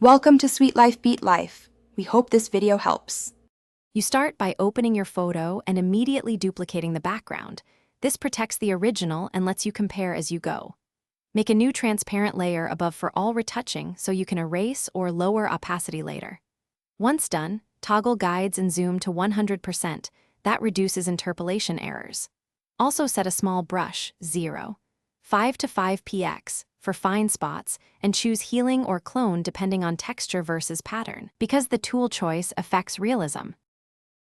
Welcome to Sweet Life Beat Life. We hope this video helps. You start by opening your photo and immediately duplicating the background. This protects the original and lets you compare as you go. Make a new transparent layer above for all retouching so you can erase or lower opacity later. Once done, toggle guides and zoom to 100%. That reduces interpolation errors. Also set a small brush, 0.5 to 5 px, for fine spots, and choose healing or clone depending on texture versus pattern, because the tool choice affects realism.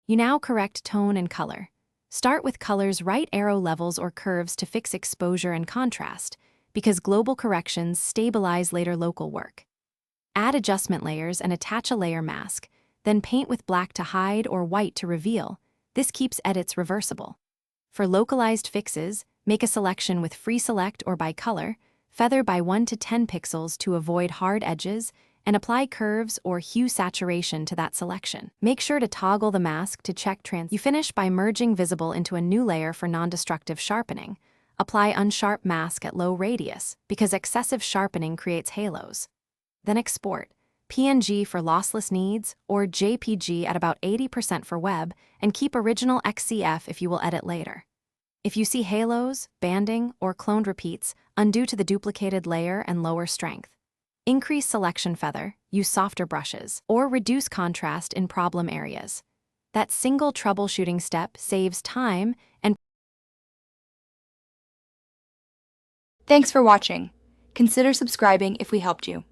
You now correct tone and color. Start with colors right arrow levels or curves to fix exposure and contrast, because global corrections stabilize later local work. Add adjustment layers and attach a layer mask, then paint with black to hide or white to reveal. This keeps edits reversible. For localized fixes, make a selection with free select or by color, feather by 1 to 10 pixels to avoid hard edges, and apply curves or hue saturation to that selection. Make sure to toggle the mask to check You finish by merging visible into a new layer for non-destructive sharpening. Apply unsharp mask at low radius, because excessive sharpening creates halos. Then export, PNG for lossless needs, or JPG at about 80% for web, and keep original XCF if you will edit later. If you see halos, banding, or cloned repeats, undo to the duplicated layer and lower strength. Increase selection feather, use softer brushes, or reduce contrast in problem areas. That single troubleshooting step saves time and Thanks for watching. Consider subscribing if we helped you.